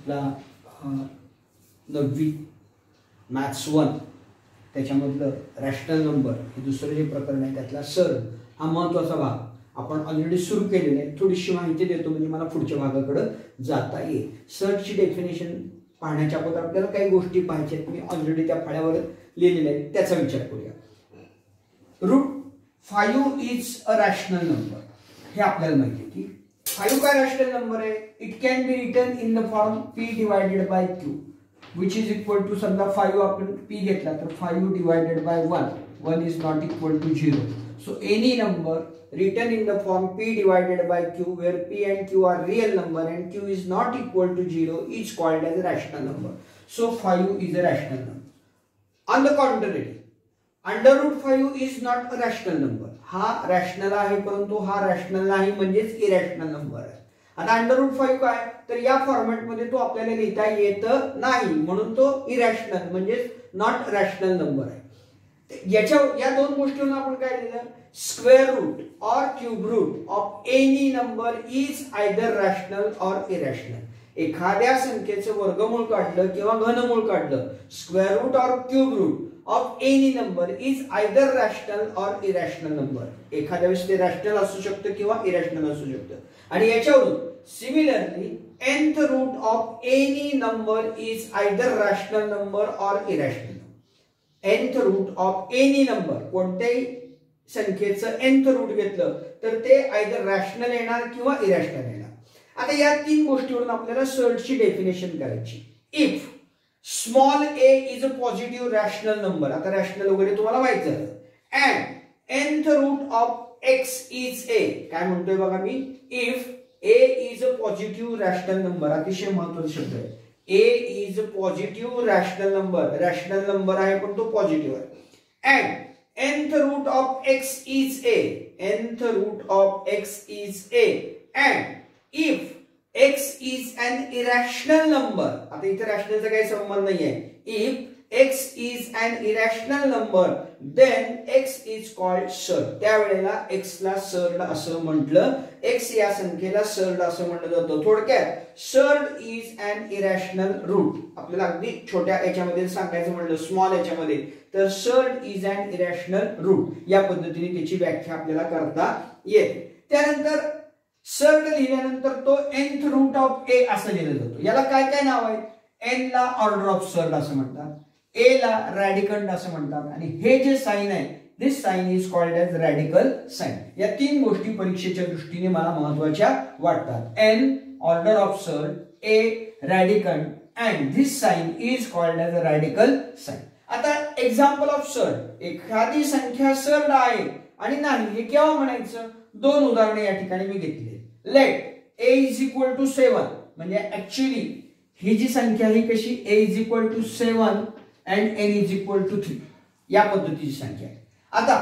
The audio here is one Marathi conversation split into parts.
आपला 9वी मॅथ्स 1 त्याच्यामधलं रॅशनल नंबर हे दुसरं जे प्रकरण आहे त्यातला सर्ड हा महत्त्वाचा भाग आपण ऑलरेडी सुरू केलेला आहे. थोडीशी माहिती देतो म्हणजे मला पुढच्या भागाकडे जाता येईल. सर्डची डेफिनेशन पाहण्याच्या अगोदर आपल्याला काही गोष्टी पाहायच्या आहेत. मी ऑलरेडी त्या फळ्यावर लिहिलेल्या आहेत त्याचा विचार करूया. √5 इज अ रॅशनल नंबर. हे आपल्याला माहिती आहे की 5 काय रॅशनल नंबर आहे. It can be written in the form p divided by q which is equal to समजा 5 आपण p घेतला तर 5 divided by 1 is not equal to 0. So any number written in the form p divided by q where p and q are real number and q is not equal to 0 is called as a rational number. So 5 is a rational number. On the contrary, under root 5 is not a rational number. हा rational आहे परंतु हा rational नाही म्हणजेच irrational number आहे. आता अंडर रूट 5 काय तर या फॉर्मॅट मध्ये तो आपल्याला लिहिता येत नाही म्हणून तो irrational म्हणजेच नॉट रॅशनल नंबर आहे. या दोन गोष्टींना आपण काय लिहिलं square root or cube root of any number is either rational or irrational. एखाद्या संख्येचं वर्गमूळ काढलं किंवा घनमूळ काढलं square root or cube root of any number is either rational or irrational number. एखाद्या वेळेस ते रॅशनल असू शकतं किंवा इरॅशनल असू शकतं. आणि याच्यावरून similarly nth root of any number is either rational number और irrational. nth root of any number कोणत्याही संख्येचं nth रूट घेतलं तर ते आयदर रॅशनल येणार किंवा इरॅशनल येणार. आता या तीन गोष्टीवरून आपल्याला सर्डची डेफिनेशन करायची. If small a is a positive rational number. आता रॅशनल वगैरे तुम्हाला माहित झालं. And nth root of x is a. काय म्हणतोय बघा me if a is a positive rational number. अतिशय महत्त्वाचा शब्द आहे. a is a positive rational number. Rational number आहे पण तो पॉझिटिव्ह आहे. And nth root of x is a. nth root of x is a. And if x is an irrational number. आता इथे रॅशनलचा काही संबंध नाहीये. If x is an irrational number then x is called surd. त्यावेळेला x ला सर्ड असं म्हटलं. x या संख्येला सर्ड असं म्हटलं जातं. थोडक्यात surd is an irrational root. आपल्याला अगदी छोट्या याच्यामध्ये सांगायचं म्हटलं स्मॉल याच्यामध्ये तर surd is an irrational root. या पद्धतीने त्याची व्याख्या आपल्याला करता येते. त्यानंतर सर्ड लिहिल्यानंतर तो nth रूट ऑफ a असं लिहिलं जातो. याला काय काय नाव आहेत. n ला ऑर्डर ऑफ सर्ड असं म्हणतात. a ला रॅडिकंड असं म्हणतात. आणि हे जे साइन आहे this sign is called as radical sign. या तीन गोष्टी परीक्षेच्या दृष्टीने मला महत्त्वाच्या वाटतात. n order of surd, a radicand and this sign is called as a radical sign. आता एक्झाम्पल ऑफ सर्ड. एखादी संख्या सर्ड आहे आणि नाही हे केव्हा म्हणायचं. दोन उदाहरणे या ठिकाणी मी घेतली. Let a is equal to 7 म्हणजे ऍक्च्युअली ही जी संख्या ही कशी a is equal to 7 and n is equal to 3 या पद्धतीची संख्या आहे. आता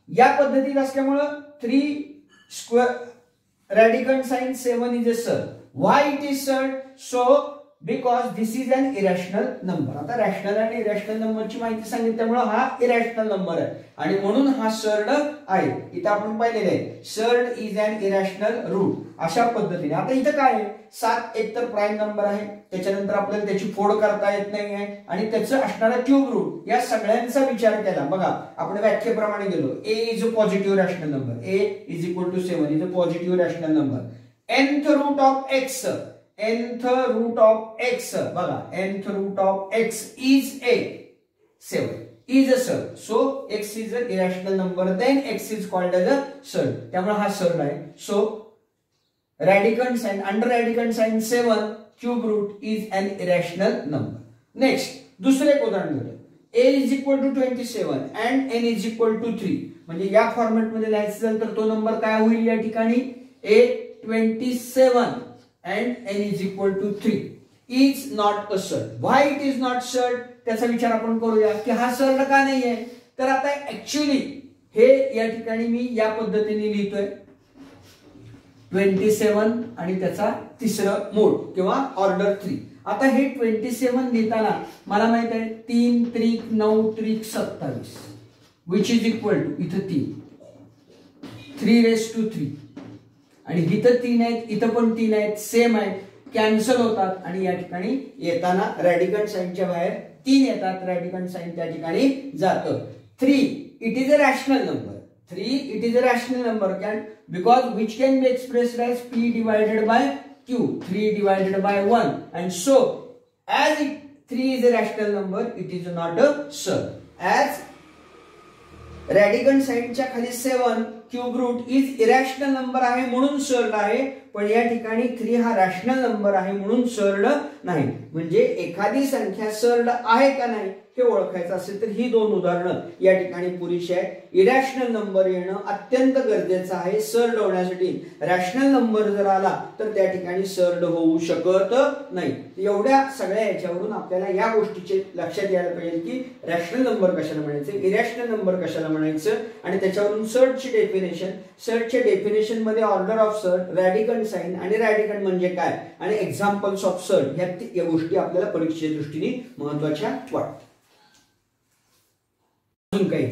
या पद्धतीत असल्यामुळे 3 square radicand sign 7 is a surd. Why it is surd. So because this is an irrational number. आता रॅशनल आणि इरॅशनल नंबरची माहिती सांगितल्यामुळे हा इरॅशनल नंबर आहे आणि म्हणून हा सर्ड आहे. इथं आपण पाहिलेलं आहे surd is an irrational root अशा पद्धतीने. आता इथं काय आहे 7 एकतर प्राईम नंबर आहे त्याच्यानंतर आपल्याला त्याची फोड करता येत नाही आहे आणि त्याचं असणारा क्यूब रूट या सगळ्यांचा विचार केला. बघा आपण व्याख्येप्रमाणे गेलो. a is a positive rational number. a is equal to 7 is a positive rational number. nth root of x nth root of x बघा nth root of x is a 7 is a surd. So x is an irrational number then x is called as a surd. त्यामुळे हा सर्ड आहे. So radicand sign under radicand sign 7 cube root is an irrational number. Next दुसरे एक उदाहरण घेऊया. a is equal to 27 and n is equal to 3 म्हणजे या फॉर्मॅट मध्ये लिहायचं असेल तर तो नंबर काय होईल या ठिकाणी a 27 and n is equal to 3 is not a surd. Why it is not surd त्याचा विचार आपण करूया की हा सर्ड का नाहीये. तर आता ऍक्च्युअली हे या ठिकाणी मी या पद्धतीने लिहितोय 27 आणि त्याचा तिसरं मूळ किंवा ऑर्डर 3. आता हे 27 लिहिताना मला माहित आहे 3 त्रिक 9 त्रिक 27 which is equal to इथं 3 raised to 3 आणि इथं 3 आहेत इथं पण 3 आहेत सेम आहे. कॅन्सल होतात आणि या ठिकाणी येताना रॅडिकंड साइनच्या बाहेर 3 येतात. रॅडिकंड साइन त्या ठिकाणी जातं. 3 it is a rational number. 3 it is a rational number because which can be expressed as p divided by q, 3 divided by 1, and so as 3 is a rational number, it is not a surd. As radical साइनच्या खाली 7 cube root is irrational number आहे म्हणून सर्ड आहे, पण या ठिकाणी 3 हा रॅशनल नंबर आहे म्हणून सर्ड नाही. म्हणजे एखादी संख्या सर्ड आहे का नाही हे ओळखायचं असेल तर ही दोन उदाहरणं या ठिकाणी पुरेशी आहेत. इरॅशनल नंबर येणं अत्यंत गरजेचं आहे सर्ड होण्यासाठी. रॅशनल नंबर जर आला तर त्या ठिकाणी सर्ड होऊ शकत नाही. एवढ्या सगळ्या याच्यावरून आपल्याला या गोष्टीचे लक्षात यायला पाहिजे की रॅशनल नंबर कशाला म्हणायचं, इरॅशनल नंबर कशाला म्हणायचं, आणि त्याच्यावरून सर्डची डेफिनेशन, सर्डच्या डेफिनेशन मध्ये ऑर्डर ऑफ सर्ड, रॅडिकंड साइन आणि रॅडिकंड म्हणजे काय आणि एक्झाम्पल्स ऑफ सर्ड या गोष्टी आपल्याला परीक्षेच्या दृष्टीने महत्त्वाच्या वाटतात. अजून काही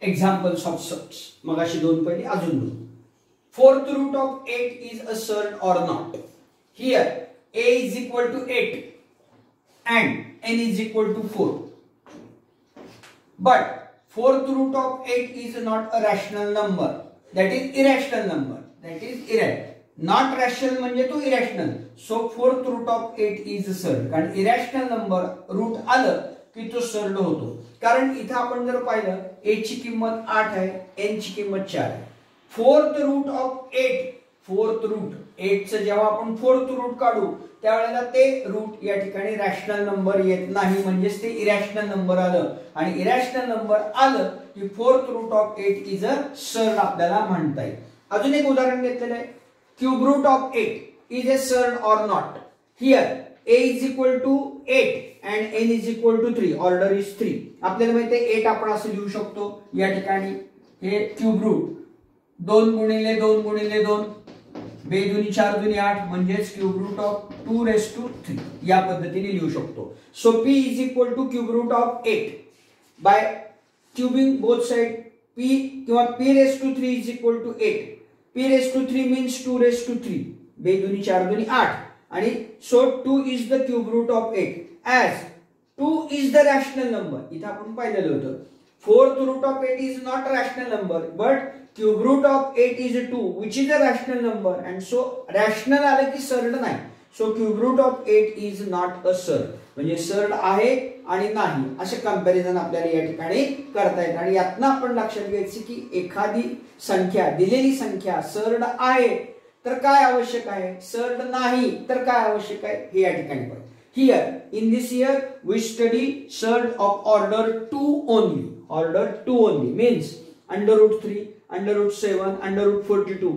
एक्झाम्पल्स ऑफ सर्ड्स, मग अशी दोन पहिली अजून दोन. Fourth root of 8 is a surd or not. Here a is equal to 8 and n is equal to 4, but fourth root of 8 is not a rational number, that is irrational number, that is irrational. Not rational म्हणजे तो irrational. So fourth root of 8 is surd. कारण irrational number रूट आलं की तो सर्ड होतो. कारण इथं आपण जर पाहिलं a ची किंमत 8 आहे, n ची किंमत 4 आहे. Fourth root of 8, fourth root 8 चं जेव्हा आपण फोर्थ रूट काढू त्यावेळेला ते रूट या ठिकाणी रॅशनल नंबर येत नाही, म्हणजेच ते इरॅशनल नंबर आलं. आणि इरॅशनल नंबर आलं की fourth root of 8 is a surd आपल्याला म्हणता येईल. अजून एक उदाहरण घेतलेलं आहे. Cube root of 8 is a surd or not. Here a is equal to 8 and n is equal to 3. Order is 3. आपल्याला माहिती आहे 8 आपण असं लिहू शकतो या ठिकाणी हे क्यूब रूट 2 गुणिले 2 गुणिले 2 2 दुनी 4 दुनी 8 म्हणजेच क्यूब रूट ऑफ 2⁻³ या पद्धतीने लिहू शकतो. So p is equal to cube root of 8 by cubing both side. p किंवा p⁻³ is equal to 8. p⁻³ means 2⁻³ 2 दुनी 4 दुनी 8 आणि so 2 is the cube root of 8 as 2 is the rational number. इथे आपण पाहिलेलं होतं fourth root of 8 is not rational number but cube root of 8 is 2 which is a rational number and so rational आलं की सर्ड नाही. so cube root of 8 is not a surd. म्हणजे सर्ड आहे आणि नाही असे कंपॅरिझन आपल्याला या ठिकाणी करता येतं. आणि यातनं आपण लक्षात घ्यायचं की एखादी संख्या, दिलेली संख्या सर्ड आहे तर काय आवश्यक आहे, सर्ड नाही तर काय आवश्यक आहे हे या ठिकाणी पहा. Here in this year we study surd of order 2 only. Order 2 only means √3, √7, √42.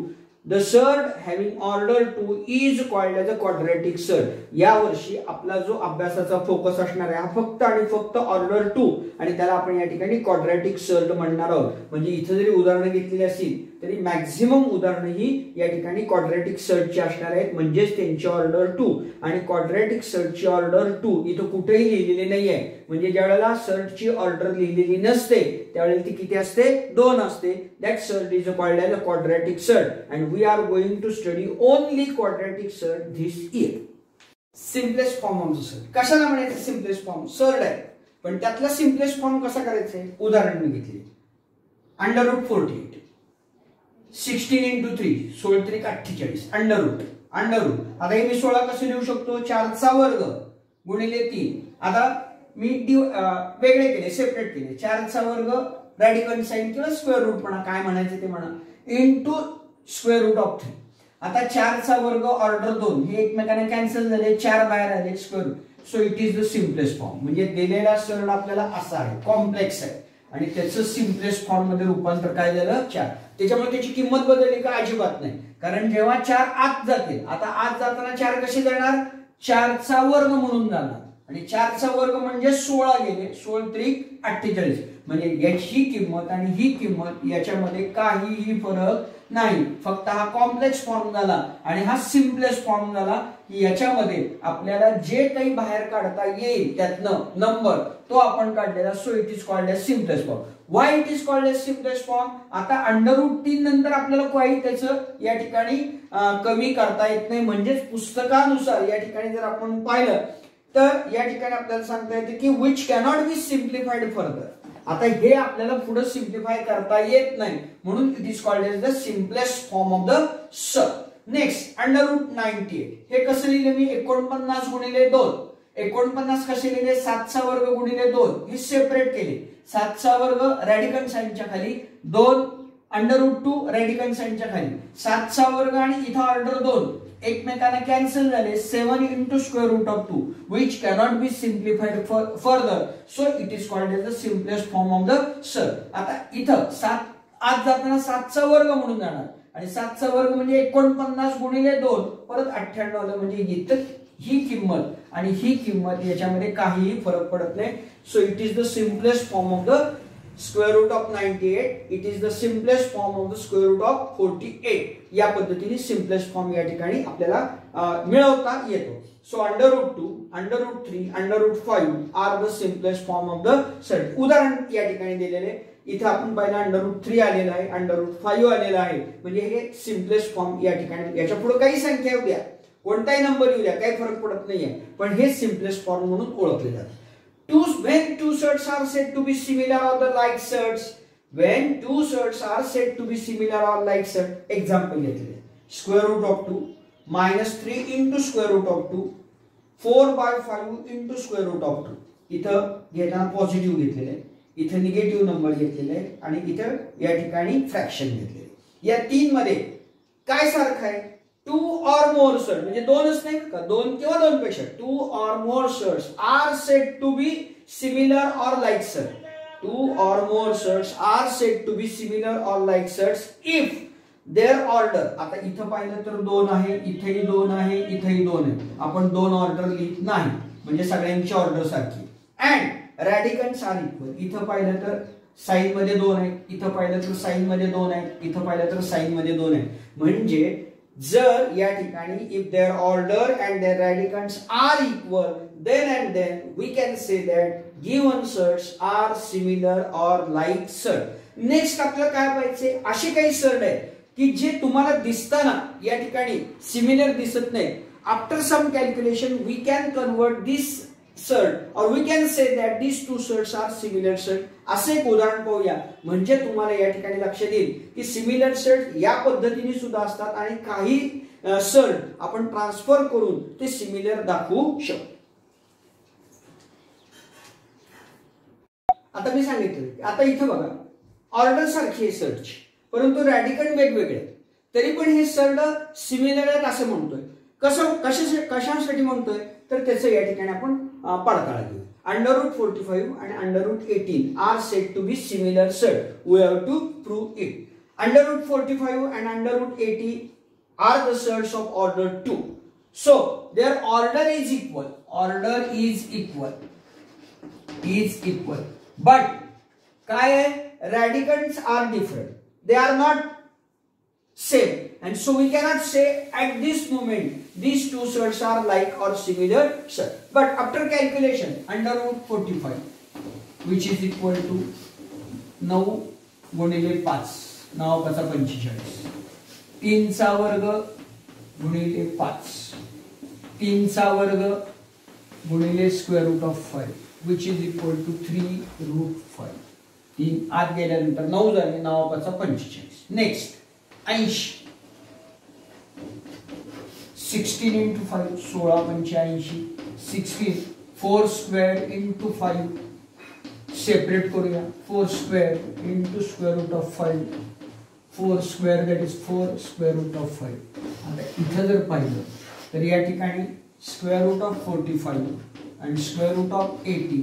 The surd having order 2 is called as a quadratic surd. या वर्षी आपला जो अभ्यासाचा फोकस असणार आहे हा फक्त आणि फक्त ऑर्डर 2 आणि त्याला आपण या ठिकाणी क्वाड्रॅटिक सर्ड म्हणणार आहोत. म्हणजे इथे जरी उदाहरणं घेतलेली असतील तरी मॅक्झिमम उदाहरणं ही या ठिकाणी क्वाड्रॅटिक सर्डची असणार आहेत. म्हणजेच त्यांची ऑर्डर 2 आणि क्वाड्रॅटिक सर्डची ऑर्डर 2 इथं कुठेही लिहिलेली नाहीये. म्हणजे ज्यावेळेला सर्डची ऑर्डर लिहिलेली नसते त्यावेळेला ती किती असते, 2 असते. That surd is called as a quadratic surd and we are going to study only quadratic surd this year. Simplest form of the surd कशाला म्हणायचं, सिम्पलेस्ट फॉर्म सर्ड आहे पण त्यातला सिम्पलेस्ट फॉर्म कसा करायचा आहे उदाहरण मी घेतले. √48 16 × 3 16 × 48 अंडर रूट. आता हे मी 16 कसं लिहू शकतो, 4 चा वर्ग गुणिले 3. आता मी वेगळे केले, सेपरेट केले. 4 चा वर्ग रॅडिकल साइन किंवा स्क्वेअर रूट म्हणा, काय म्हणायचं ते म्हणा, इंटू स्क्वेअर रूट ऑफ 3. आता 4 चा वर्ग ऑर्डर 2 हे एकमेकांना कॅन्सल झाले, 4 बाहेर आले square root. So it is the simplest form. म्हणजे दिलेला सर्ड आपल्याला असा आहे, कॉम्प्लेक्स आहे आणि त्याचं सिम्पलेस्ट फॉर्म मध्ये रूपांतर काय झालं 4. त्याच्यामुळे त्याची किंमत बदलली का, अजिबात नाही. कारण जेव्हा 4 आत जातील, आता आत जाताना 4 कसे जाणार, 4 चा वर्ग म्हणून जाणार आणि 4 चा वर्ग म्हणजे 16 गेले, 16 त्रिक 48. म्हणजे याची किंमत आणि ही किंमत याच्यामध्ये काहीही फरक नाही, फक्त हा कॉम्प्लेक्स फॉर्म झाला आणि हा सिम्पलेस्ट फॉर्म झाला की याच्यामध्ये आपल्याला जे काही बाहेर काढता येईल त्यातनं नंबर तो आपण काढलेला. So it is called as simplest form. Why it is called as simplest form. आता √3 नंतर आपल्याला काही त्याचं या ठिकाणी कमी करता येत नाही. म्हणजेच पुस्तकानुसार या ठिकाणी जर आपण पाहिलं तर या ठिकाणी आपल्याला सांगता येते की which cannot be simplified further. आता हे आपल्याला पुढे सिम्प्लिफाय करता येत नाही म्हणून it is called as the simplest form of the surd. Next √98 हे कसं लिहिले मी 49 गुणिले 2. 49 कसे लिहिले 7चा वर्ग गुणिले 2 हे सेपरेट केले. 7चा वर्ग रॅडिकल साइनच्या खाली 2 √2 रॅडिकल साइनच्या खाली 7चा वर्ग आणि इथं ऑर्डर 2 एकमेकांना कॅन्सल झाले. 7 into square root of 2 which cannot be simplified further so it is called as the simplest form of the sir. आता इथं 7 आज जाताना 7चा वर्ग म्हणून जाणार आणि 7चा वर्ग म्हणजे 49 गुणिले 2 परत 98 आलं म्हणजे इथं ही किंमत आणि ही किंमत याच्यामध्ये काहीही फरक पडत नाही. So it is the simplest form of the square root of 98. It is the simplest form of the square root of 48. या पद्धतीने सिम्पलेस्ट फॉर्म या ठिकाणी आपल्याला मिळवता येतो. So √2, √3, √5 are the simplest form of the set. उदाहरण या ठिकाणी दिलेले इथे आपण पहिला √3 आलेला आहे, √5 आलेला आहे म्हणजे हे सिम्पलेस्ट फॉर्म या ठिकाणी. याच्या पुढे काही संख्या येऊ द्या, कोणताही नंबर येऊ द्या, काही फरक पडत नाहीये पण हे सिम्पलेस्ट फॉर्म म्हणून ओळखले जातात. When two sets are said to be similar or the like sets, when two sets are said to be similar or like set, example घेतले square root of 2 -3 into square root of 2 4/5 into square root of 2. इथं घेताना पॉझिटिव्ह घेतलेले आहे, इथं निगेटिव्ह नंबर घेतलेले आहे आणि इथं या ठिकाणी फ्रॅक्शन घेतलेले. या तीन मध्ये काय सारखं आहे? 2 or more sets म्हणजे दोनच नाही का, 2 किंवा 2 पेक्षा 2 or more sets are said to be similar or like sets. 2 or more sets are said to be similar or like sets if their order. आता इथं पाहिलं तर 2 आहे, इथेही 2 आहे, इथेही 2 आहे. आपण 2 ऑर्डर लिहित नाही म्हणजे सगळ्यांची ऑर्डर सारखी. And radicals are equal. इथं पाहिलं तर साइन मध्ये 2 आहे, इथं पाहिलं तर साइन मध्ये 2 आहे, इथं पाहिलं तर साइन मध्ये 2 आहे. म्हणजे जर या ठिकाणी if their order and their radicants are equal then we can say that given sets are similar or like set. Next आपल्याला काय पाहिजे? असे काही सेट आहेत की जे तुम्हाला दिसताना या ठिकाणी सिमिलर दिसत नाही. After some calculation we can convert this set or we can say that these two sets are similar set. असे एक उदाहरण पाहूया म्हणजे तुम्हाला या ठिकाणी लक्षात येईल की सिमिलर सेट या पद्धतीने सुद्धा असतात आणि काही सेट आपण ट्रान्सफर करून ते सिमिलर दाखवू शकतो. आता मी सांगितलं आता इथं बघा ऑर्डर सारखी आहे सेटची परंतु रॅडिकल वेगवेगळे तरी पण हे सेट सिमिलर आहेत असं म्हणतोय. कशासाठी म्हणतोय तर त्याचं या ठिकाणी आपण पडताळा घेऊ. √45 आणि √18 are said to be similar set. We have to prove it. √45 and √80 are the sets of order 2. So their order is equal. Order is equal. But काय आहे? Radicals are different. They are not same. And so we cannot say at this moment these two sets are like or similar set. But after calculation √45 which is equal to 9 गुणिले 5 9 5 45 3 चा वर्ग गुणिले 5 3 चा वर्ग गुणिले square root of 5 which is equal to 3√5. 3 आत गेल्यानंतर 9 झाले 9 5 45. Next 80 16 into 5 16 85 16 4 square into 5 separate करूया 4 square into square root of 5 4 square that is 4 square root of 5. आता इथं जर पाहिलं तर या ठिकाणी square root of 45 आणि square root of 80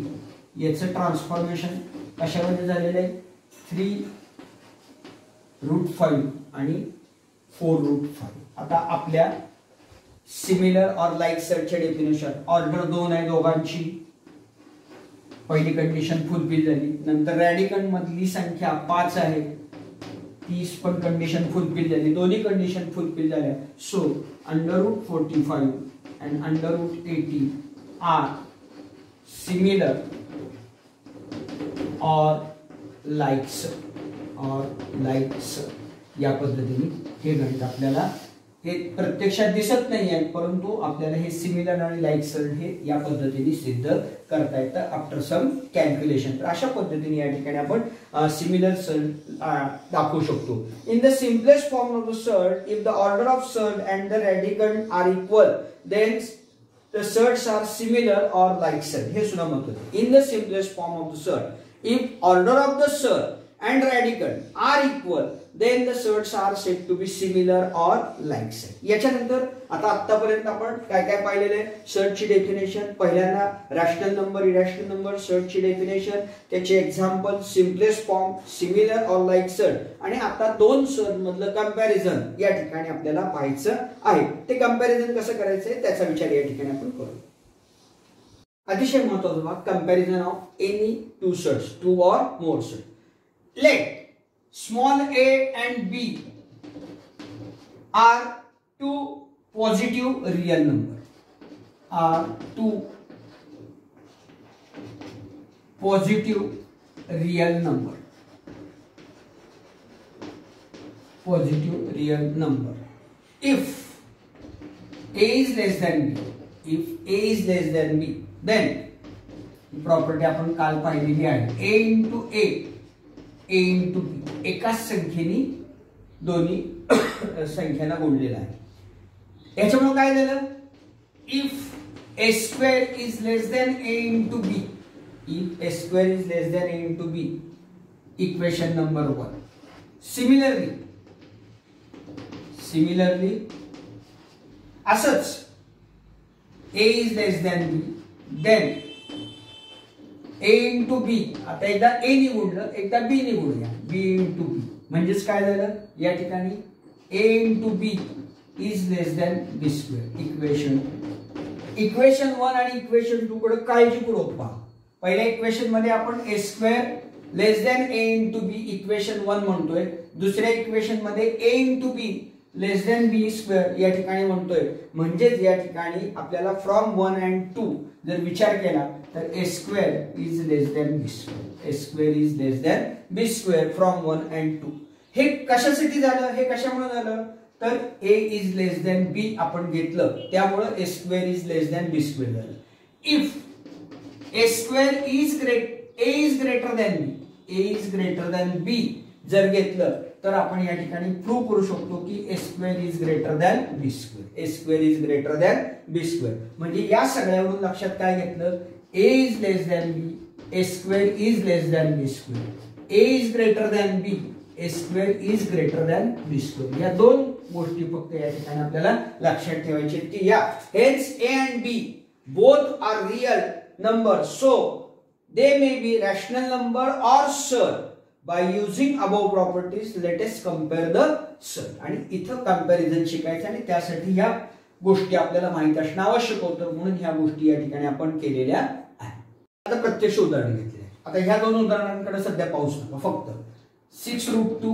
याचं ट्रान्सफॉर्मेशन कशामध्ये झालेलं आहे 3√5 आणि 4√5. आता आपल्या सिमिलर और लाइक सेटचे डेफिनेशन ऑर्डर 2 आहे दोघांची. पहिली कंडिशन फुलफिल झाली. नंतर रॅडिकल मधली संख्या 5 आहे 30 पण कंडिशन फुलफिल झाली. दोन्ही कंडिशन फुलफिल झाल्या. सो √45 and √80 are similar or likes या पद्धतीने हे गणित आपल्याला हे प्रत्यक्षात दिसत नाही आहे, परंतु आपल्याला हे सिमिलर आणि लाईक सर्ड हे या पद्धतीने सिद्ध करता येतं आफ्टर सम कॅल्क्युलेशन. तर अशा पद्धतीने या ठिकाणी आपण सिमिलर सर्ड दाखवू शकतो. In the simplest form of the surd, if the order of surd and the radicand are equal, then the surds are similar or like surd. हे सुद्धा महत्त्वाचं. In the simplest form of the surd, if order of the surd and radicand are equal, then the surds are said to be similar or like surd. याच्यानंतर आता आतापर्यंत आपण काय काय पाहिलेले आहे, सर्डची डेफिनेशन, पहिल्यांदा रॅशनल नंबर, इरॅशनल नंबर, सर्डची डेफिनेशन, त्याचे एक्झाम्पल, सिम्पलेस्ट फॉर्म, सिमिलर और लाईक सर्ड, आणि आता दोन सर्ड मधलं कंपॅरिझन या ठिकाणी आपल्याला पाहायचं आहे. ते कंपॅरिझन कसं करायचंय त्याचा विचार या ठिकाणी आपण करू. अतिशय महत्त्वाचा भाग, comparison of any two surds, two or more surd. Let small a and b are two positive real number. Are two positive real number. Positive real number. If a is less than b, if a is less than b, then property आपण काल पाहिलेली आहे. a into a into B, एकाच संख्येने दोन्ही संख्यांना गुणलेला आहे. याच्यामुळे काय झालं, if A square is less than A into B, if A square is less than A into B, equation number 1. Similarly असंच A is less than B, then a into B, आता एकदा a ने गुणलं, एकदा b ने गुणूया, b इंटू बी, म्हणजेच काय झालं या ठिकाणी a into b is less than b square. Equation 1 आणि इक्वेशन 2 कडे काळजीपूर्वक पहा. पहिल्या इक्वेशन मध्ये आपण a square less than a into B equation 1 म्हणतोय, दुसऱ्या इक्वेशन मध्ये a into b less than b square या ठिकाणी म्हणतोय. म्हणजेच या ठिकाणी आपल्याला फ्रॉम 1 अँड 2 जर विचार केला तर a square is less than b square, a square is less than b square from 1 and 2. हे कशासाठी झालं, हे कशामुळे झालं, तर a is less than b आपण घेतलं, त्यामुळे a square is less than b square झालं. If a square is a is greater than b, a is greater than b जर घेतलं तर आपण या ठिकाणी प्रूव्ह करू शकतो की a square is greater than b square, a square is greater than b square. म्हणजे या सगळ्यावरून लक्षात काय घेतलं, a is less than b, a square is less than b square, a is greater than b, a square is greater than b square. या दोन गोष्टी फक्त या ठिकाणी आपल्याला लक्षात ठेवायचे की या hence a and b both are real numbers, so they may be rational number or surd. By using above properties, let us compare the surd. आणि इथं कंपॅरिझन शिकायचं आणि त्यासाठी या गोष्टी आपल्याला माहित असणं आवश्यक होतं, म्हणून ह्या गोष्टी या ठिकाणी आपण केलेल्या आहेत. आता प्रत्यक्ष उदाहरण घेतले. आता ह्या दोन उदाहरणांकडे सध्या पाऊस नका, फक्त 6√2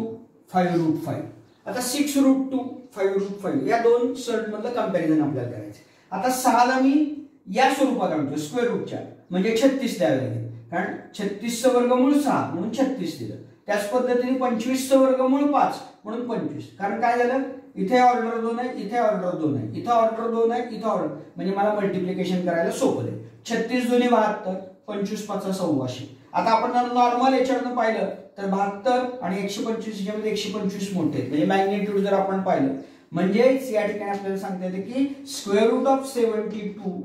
5√5. आता 6√2 5√5 या दोन सर्ड मधलं कंपॅरिझन आपल्याला करायचं. आता 6ला मी या स्वरूपात आणतो स्क्वेअर रूटच्या, म्हणजे 36 द्यावे लागेल, कारण 36 चं वर्गमूळ 6 म्हणून 36 दिलं. त्याच पद्धतीने 25 चं वर्गमूळ 5 म्हणून 25. कारण काय झालं, इथे ऑर्डर 2 आहे, इथे ऑर्डर 2 आहे, इथे ऑर्डर 2 आहे, इथे ऑर्डर, म्हणजे मला मल्टिप्लिकेशन करायला सोपं आहे. 36 2 72, 25 5 126. आता आपण नॉर्मल याच्यावरून पाहिलं तर 72 आणि 125 यामध्ये 125 मोठे आहेत, म्हणजे मॅग्निट्यूड जर आपण पाहिलं, म्हणजेच या ठिकाणी आपल्याला सांगता येते की square root of 72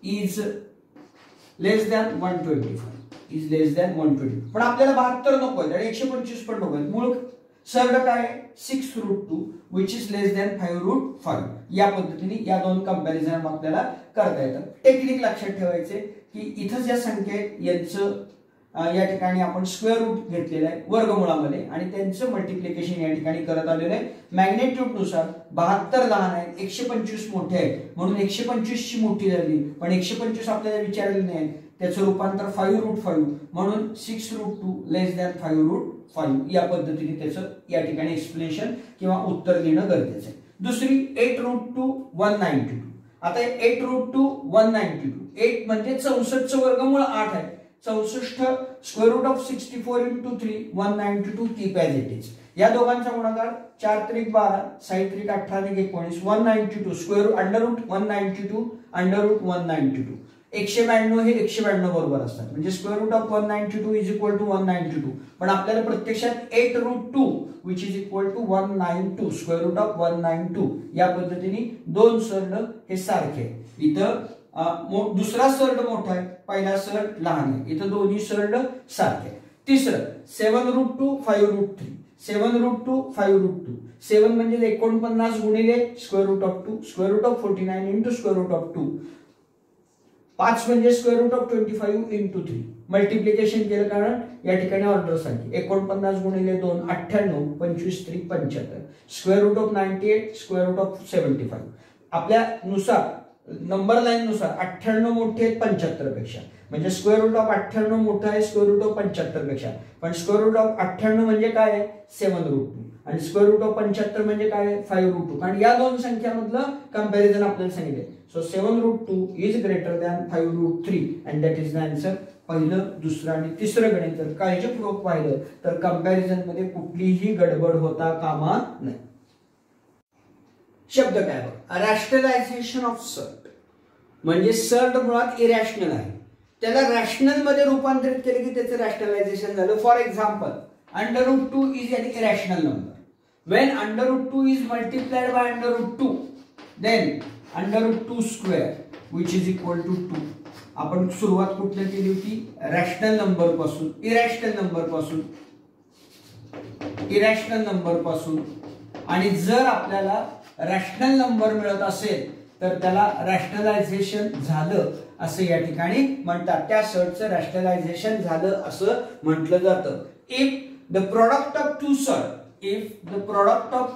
is less than 125, is less than 120. पण आपल्याला 72 नको आहे आणि 125 पण नको आहे. मूळ सर्ड काय 6√2 विच इज लेस दॅन 5√5. या पद्धतीने या दोन कंपॅरिझन आपल्याला करता येतं. टेक्निक लक्षात ठेवायचे की इथं ज्या संख्या आहेत यांचं या ठिकाणी आपण स्क्वेअर रूट घेतलेलं आहे वर्गमुळामध्ये आणि त्यांचं मल्टिप्लिकेशन या ठिकाणी करत आलेलं आहे. मॅग्निट्यूड नुसार 72 लहान आहेत, 125 मोठे आहेत, म्हणून 125 ची मोठी झाली, पण 125 आपल्याला विचारलेलं नाही, त्याचं रूपांतर 5√5 म्हणून 6√2 लेस दॅन 5√5 या पद्धतीने त्याचं या ठिकाणी एक्सप्लेनेशन किंवा उत्तर देणं गरजेचं आहे. दुसरी 8√2 192. आता 8√2 192, 8 म्हणजे 64 चं वर्गमूळ 8 आहे, 64 square root of 64 into 3 192 keep as it is. या दोघांचा गुणाकार 4 त्रिक 12 6 त्रिक 18 19 192 square under root 192 under root 192. 192 हे 192 बरोबर असतात म्हणजे square root of 192 is equal to 192. पण आपल्याला प्रत्यक्षात 8 root 2 which is equal to 192 square root of 192. या पद्धतीने दोन सर्ड हे सारखे. इथं दुसरा सर्ड मोठा आहे, पहिला सर्ड लहान आहे. इथं दोन्ही सर्ड सारखे. तिसरं 7 रूट 2 5 रूट 3 7 रूट 2 5 रूट 2. 7 म्हणजे 49 गुणिले square root of 2 square root of 49 into square root of 2. 5 म्हणजे square root of 25 into 3. Multiplication केलं कारण या ठिकाणी ऑर्डर साठी 49 गुणिले 2 98 25 3 75 square root of 98 square root of 75. आपल्या नुसार नंबर लाईन नुसार 98 मोठे आहेत 75 पेक्षा म्हणजे स्क्वेअर रूट ऑफ 98 मोठा आहे स्क्वेअर रूट ऑफ 75 पेक्षा. पण स्क्वेअर रूट ऑफ 98 म्हणजे काय आहे 7 रूट 2 आणि स्क्वेअर रूट ऑफ 75 म्हणजे काय आहे 5 रूट 2. कारण या दोन संख्यांमधलं कंपॅरिझन आपल्याला सांगितले. So 7 root 2 is greater than 5 root 3 and that is the answer. पहिलं दुसरं आणि तिसरं गणित जर काळजीपूर्वक पाहिलं तर कंपॅरिझन मध्ये कुठलीही गडबड होता कामा नाही. शब्द काय बघ, रॅशनलायझेशन ऑफ सर्ड म्हणजे सर्ड मुळात इरॅशनल आहे, त्याला रॅशनल मध्ये रूपांतरित केले की त्याचं रॅशनलायझेशन झालं. For example under root 2 is an irrational number. When under root 2 is multiplied by under root 2 then under root 2 square which is equal to 2. आपण सुरुवात कुठल्या केली होती, रॅशनल नंबर पासून इरॅशनल नंबर पासून. आणि जर आपल्याला रॅशनल नंबर मिळत असेल तर त्याला रॅशनलायझेशन झालं असं या ठिकाणी म्हणतात. त्या सर्डचं रॅशनलायझेशन झालं असं म्हटलं जातं. If the product of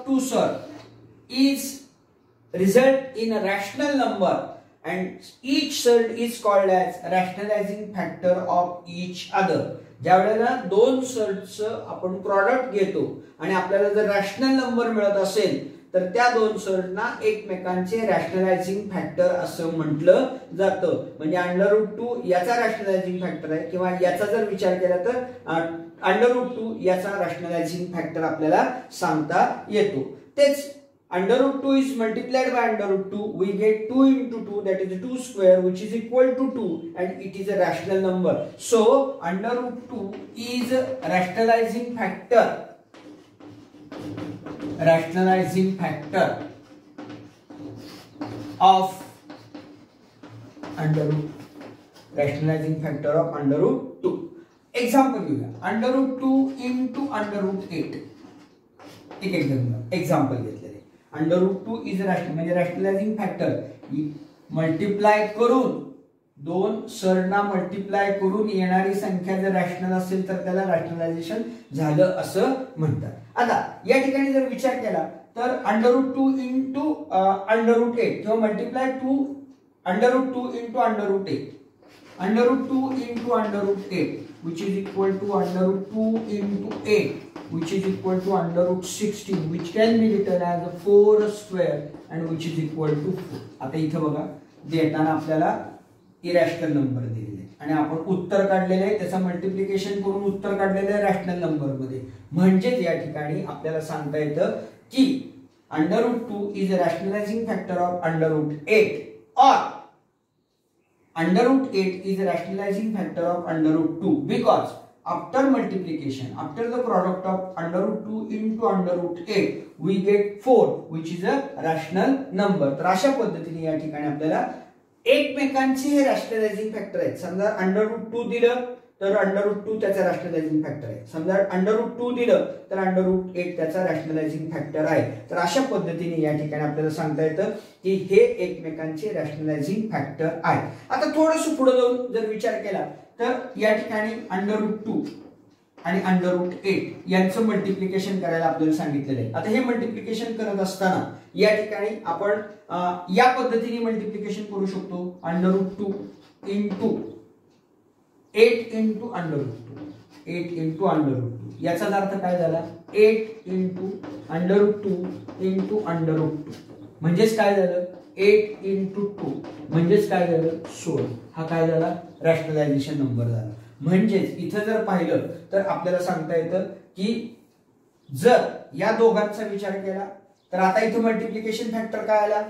two surd is result in a rational number and each surd is called as rationalising factor of each other. ज्या वेळेला दोन सर्डचं आपण प्रॉडक्ट घेतो आणि आपल्याला जर रॅशनल नंबर मिळत असेल तर त्या दोन सर्डना एकमेकांचे रॅशनलायझिंग फॅक्टर असं म्हटलं जातं. म्हणजे अंडर रूट 2 याचा रॅशनलायझिंग फॅक्टर आहे किंवा याचा जर विचार केला तर अंडर रूट 2 याचा रॅशनलायझिंग फॅक्टर आपल्याला सांगता येतो. तेच under root 2 is multiplied by under root 2 we get 2 into 2 that is 2 square which is equal to 2 and it is a rational number. So under root 2 is a rationalizing factor of under root 2. Example घेऊया, under root 2 into under root 8. एक एक्झाम्पल घेतलेले. अंडर रूट 2 इज रॅशनल म्हणजे रॅशनलायझिंग फॅक्टर मल्टिप्लाय करून दोन सर्डना मल्टिप्लाय करून येणारी संख्या जर रॅशनल असेल तर त्याला रॅशनलायझेशन झालं असं म्हणतात. आता या ठिकाणी जर विचार केला तर under root 2 into under root 8 किंवा multiply two under root 2 into under root 8 under root 2 into under root 8 which is equal to under root 2 into 8 which is equal to under root 16 which can be written as a 4 square and which is equal to 4. आता इथं बघा देताना आपल्याला इरॅशनल नंबर दिलेले आणि आपण उत्तर काढलेले आहे त्याचा मल्टिप्लिकेशन करून उत्तर काढलेलं आहे रॅशनल नंबर मध्ये. म्हणजेच या ठिकाणी आपल्याला सांगता येतं की under root 2 is a rationalising factor of under root 8 or under root 8 is a rationalizing factor of under root 2 because after multiplication, after the product of under root 2 into under root 8 we get 4 which is a rational number. तर अशा पद्धतीने या ठिकाणी आपल्याला एकमेकांचे हे रॅशनलायझिंग फॅक्टर आहेत. समजा अंडर रूट 2 दिलं तर अंडर रूट 2 त्याचा रॅशनलायझिंग फॅक्टर आहे. समजा अंडर रूट 2 दिलं तर अंडर रूट 8 त्याचा रॅशनलायझिंग फॅक्टर आहे. तर अशा पद्धतीने या ठिकाणी आपल्याला सांगता येतं की हे एकमेकांचे रॅशनलायझिंग फॅक्टर आहे. आता थोडंसं पुढे जाऊन जर विचार केला तर या ठिकाणी अंडर रूट 2 आणि अंडर रूट 8 यांचं मल्टिप्लिकेशन करायला आपल्याला सांगितलेलं आहे. आता हे मल्टिप्लिकेशन करत असताना या ठिकाणी आपण या पद्धतीने मल्टिप्लिकेशन करू शकतो. Under root 2 into 8 into under root 2 8 into under root 2 याचा अर्थ काय झाला 8 into under root 2 into under root 2 म्हणजेच काय झालं 8 इंटू 2 म्हणजेच काय झालं 16. हा काय झाला रॅशनलायझेशन नंबर झाला. म्हणजेच इथं जर पाहिलं तर आपल्याला सांगता येतं की जर या दोघांचा विचार केला तर आता इथं मल्टिप्लिकेशन फॅक्टर काय आला,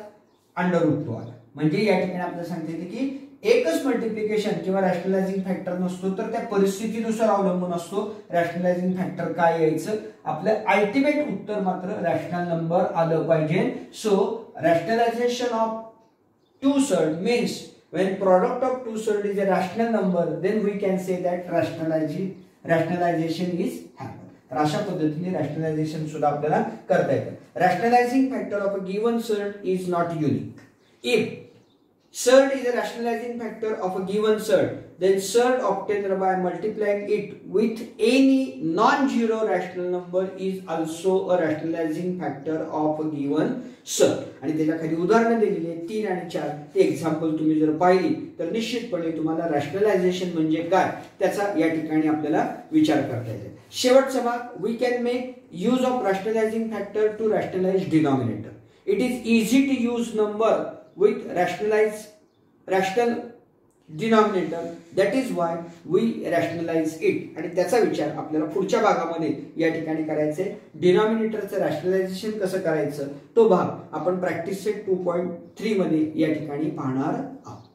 √2 आला. म्हणजे या ठिकाणी आपल्याला सांगता येते की एकच मल्टिप्लिकेशन किंवा रॅशनलायझिंग फॅक्टर नसतो तर त्या परिस्थितीनुसार अवलंबून असतो रॅशनलायझिंग फॅक्टर काय यायचं. आपलं अल्टिमेट उत्तर मात्र रॅशनल नंबर आलं पाहिजे. So rationalisation of two surd means when product of two surd is a rational number then we can say that rationalization is happened. तर अशा पद्धतीने रॅशनलायझेशन सुद्धा आपल्याला करता येतं. Rationalising factor of a given surd is not unique. If surd is a rationalizing factor of a given surd then surd obtained by multiplying it with any non-zero rational number is also a rationalizing factor of a given surd. आणि त्याच्या खाली उदाहरणं दिलेली आहेत 3 आणि 4. ते एक्झाम्पल तुम्ही जर पाहिली तर निश्चितपणे तुम्हाला रॅशनलायझेशन म्हणजे काय त्याचा या ठिकाणी आपल्याला विचार करता येईल. शेवटचा भाग we can make use of rationalising factor to rationalise denominator. It is easy to use number with rational denominator, that is why we rationalize it. आणि त्याचा विचार आपल्याला पुढच्या भागामध्ये या ठिकाणी करायचा आहे. डिनॉमिनेटरचं रॅशनलायझेशन कसं करायचं तो भाग आपण प्रॅक्टिस सेट 2.3 मध्ये या ठिकाणी पाहणार आहोत.